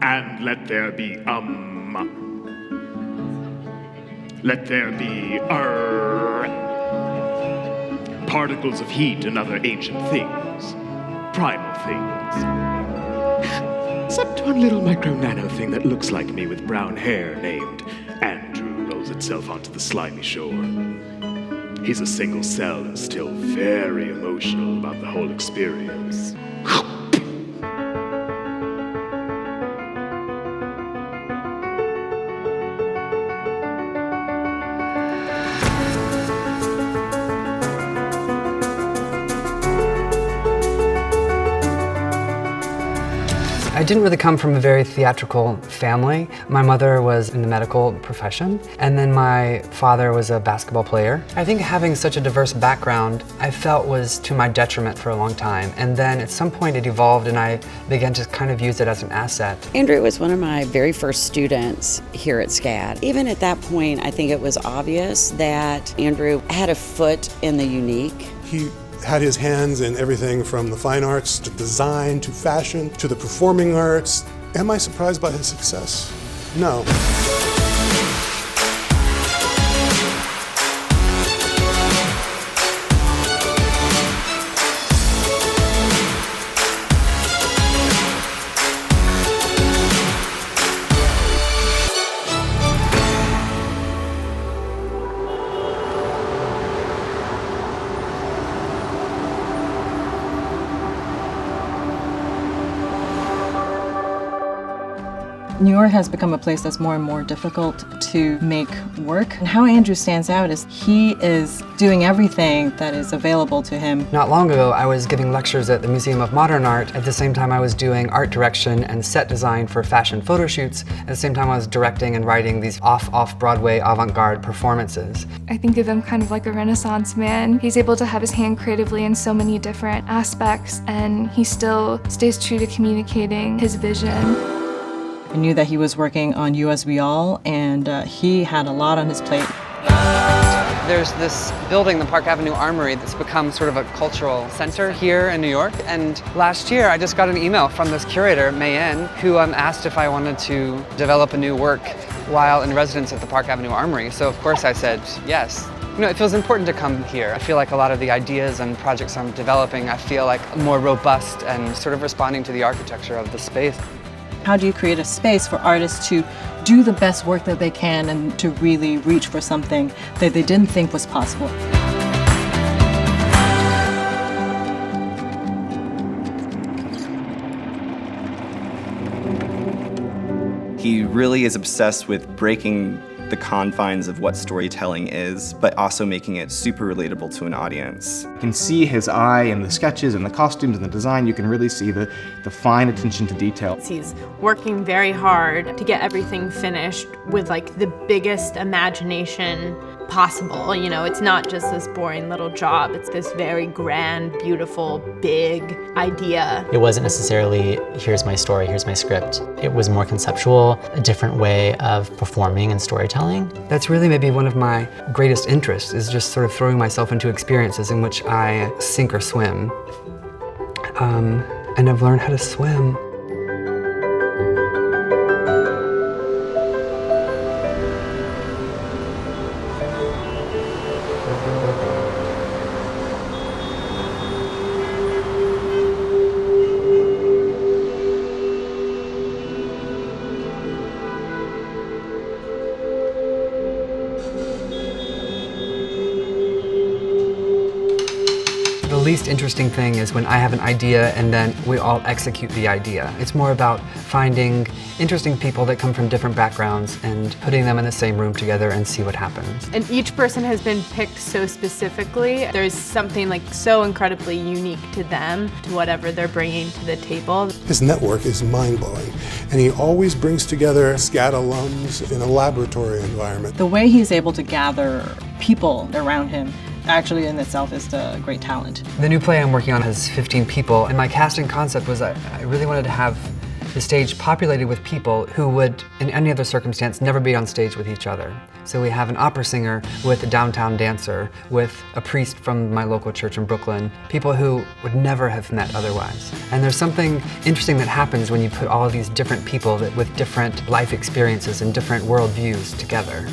And let there be, let there be, particles of heat and other ancient things, primal things. Except one little micro-nano thing that looks like me with brown hair named Andrew rolls itself onto the slimy shore. He's a single cell and still very emotional about the whole experience. I didn't really come from a very theatrical family. My mother was in the medical profession, and then my father was a basketball player. I think having such a diverse background, I felt was to my detriment for a long time. And then at some point it evolved and I began to kind of use it as an asset. Andrew was one of my very first students here at SCAD. Even at that point, I think it was obvious that Andrew had a foot in the unique. He had his hands in everything from the fine arts to design to fashion to the performing arts. Am I surprised by his success? No. New York has become a place that's more and more difficult to make work. And how Andrew stands out is he is doing everything that is available to him. Not long ago, I was giving lectures at the Museum of Modern Art. At the same time, I was doing art direction and set design for fashion photo shoots. At the same time, I was directing and writing these off-off-Broadway avant-garde performances. I think of him kind of like a Renaissance man. He's able to have his hand creatively in so many different aspects, and he still stays true to communicating his vision. I knew that he was working on You As We All, and he had a lot on his plate. There's this building, the Park Avenue Armory, that's become sort of a cultural center here in New York. And last year, I just got an email from this curator, M.F.A, who asked if I wanted to develop a new work while in residence at the Park Avenue Armory. So of course I said yes. You know, it feels important to come here. I feel like a lot of the ideas and projects I'm developing, I feel like more robust and sort of responding to the architecture of the space. How do you create a space for artists to do the best work that they can and to really reach for something that they didn't think was possible? He really is obsessed with breaking the confines of what storytelling is, but also making it super relatable to an audience. You can see his eye in the sketches and the costumes and the design. You can really see the fine attention to detail. He's working very hard to get everything finished with like the biggest imagination possible. You know, it's not just this boring little job. It's this very grand, beautiful, big idea. It wasn't necessarily, here's my story, here's my script. It was more conceptual, a different way of performing and storytelling. That's really maybe one of my greatest interests, is just sort of throwing myself into experiences in which I sink or swim. And I've learned how to swim. The least interesting thing is when I have an idea and then we all execute the idea. It's more about finding interesting people that come from different backgrounds and putting them in the same room together and see what happens. And each person has been picked so specifically. There's something like so incredibly unique to them, to whatever they're bringing to the table. His network is mind-blowing, and he always brings together SCAD alums in a laboratory environment. The way he's able to gather people around him actually in itself is a great talent. The new play I'm working on has 15 people, and my casting concept was I really wanted to have the stage populated with people who would, in any other circumstance, never be on stage with each other. So we have an opera singer with a downtown dancer, with a priest from my local church in Brooklyn, people who would never have met otherwise. And there's something interesting that happens when you put all of these different people with different life experiences and different worldviews together.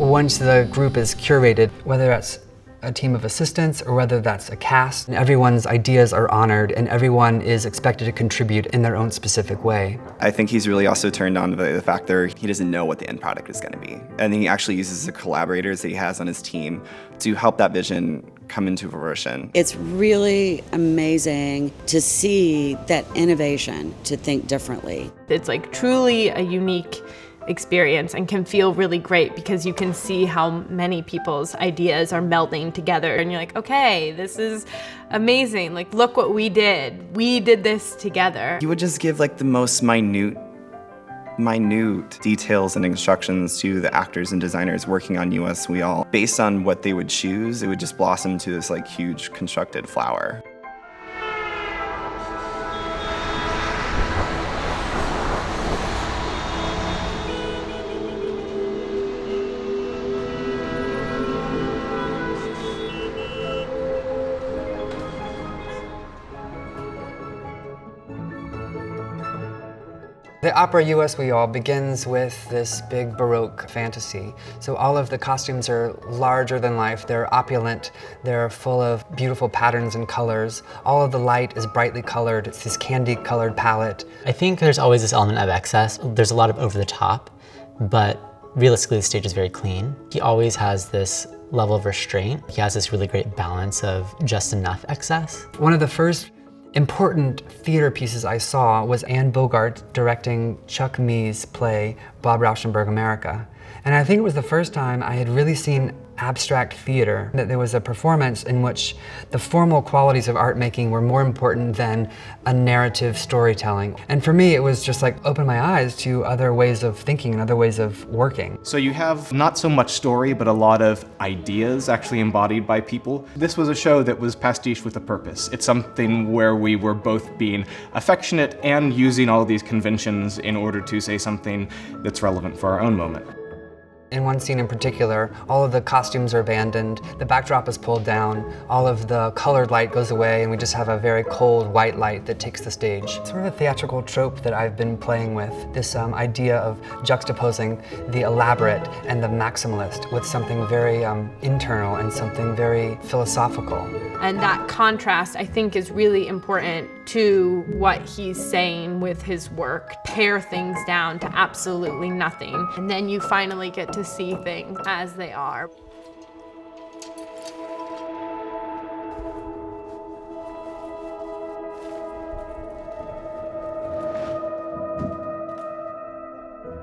Once the group is curated, whether that's a team of assistants or whether that's a cast, everyone's ideas are honored and everyone is expected to contribute in their own specific way. I think he's really also turned on to the fact that he doesn't know what the end product is going to be. And he actually uses the collaborators that he has on his team to help that vision come into fruition. It's really amazing to see that innovation, to think differently. It's like truly a unique experience and can feel really great because you can see how many people's ideas are melding together and you're like, okay, this is amazing. Like, look what we did. We did this together. He would just give like the most minute details and instructions to the actors and designers working on US We All. Based on what they would choose, it would just blossom to this like huge constructed flower. The opera US We All begins with this big Baroque fantasy. So all of the costumes are larger than life, they're opulent, they're full of beautiful patterns and colors. All of the light is brightly colored, it's this candy-colored palette. I think there's always this element of excess. There's a lot of over the top, but realistically the stage is very clean. He always has this level of restraint. He has this really great balance of just enough excess. One of the first important theater pieces I saw was Anne Bogart directing Chuck Mee's play, Bob Rauschenberg America. And I think it was the first time I had really seen abstract theater, that there was a performance in which the formal qualities of art making were more important than a narrative storytelling. And for me, it was just like open my eyes to other ways of thinking and other ways of working. So you have not so much story, but a lot of ideas actually embodied by people. This was a show that was pastiche with a purpose. It's something where we were both being affectionate and using all of these conventions in order to say something that's relevant for our own moment. In one scene in particular, all of the costumes are abandoned, the backdrop is pulled down, all of the colored light goes away, and we just have a very cold white light that takes the stage. It's sort of a theatrical trope that I've been playing with, this idea of juxtaposing the elaborate and the maximalist with something very internal and something very philosophical. And that contrast, I think, is really important to what he's saying with his work. Pare things down to absolutely nothing, and then you finally get to see things as they are.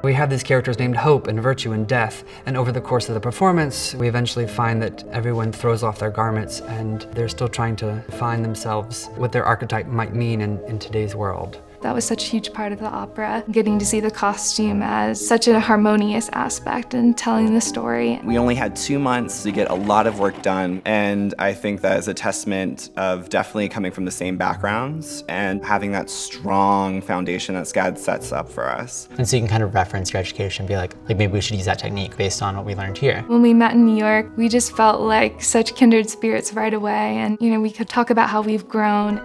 We have these characters named Hope and Virtue and Death, and over the course of the performance, we eventually find that everyone throws off their garments and they're still trying to find themselves, what their archetype might mean in today's world. That was such a huge part of the opera, getting to see the costume as such a harmonious aspect in telling the story. We only had 2 months to get a lot of work done, and I think that is a testament of definitely coming from the same backgrounds and having that strong foundation that SCAD sets up for us. And so you can kind of reference your education and be like maybe we should use that technique based on what we learned here. When we met in New York, we just felt like such kindred spirits right away, and we could talk about how we've grown.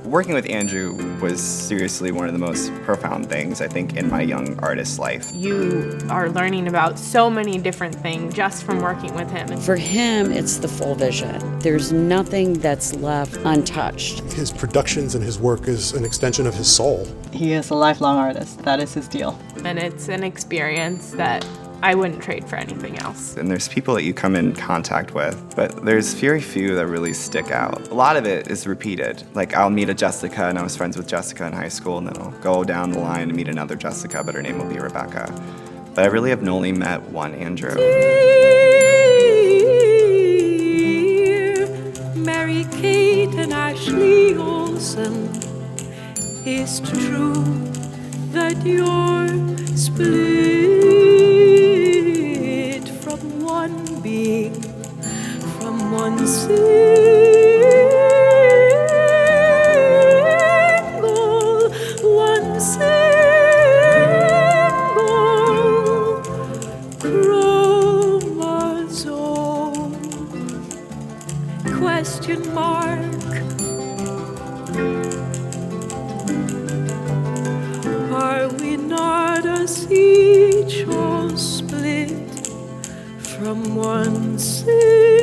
Working with Andrew was seriously one of the most profound things, I think, in my young artist's life. You are learning about so many different things just from working with him. For him, it's the full vision. There's nothing that's left untouched. His productions and his work is an extension of his soul. He is a lifelong artist. That is his deal. And it's an experience that I wouldn't trade for anything else. And there's people that you come in contact with, but there's very few that really stick out. A lot of it is repeated. Like I'll meet a Jessica, and I was friends with Jessica in high school, and then I'll go down the line and meet another Jessica, but her name will be Rebecca. But I really have only met one Andrew. Mary Kate and Ashley Olsen is true. that you're split from one being, from one one single chromosome? Question mark. Are we not us each all split from one single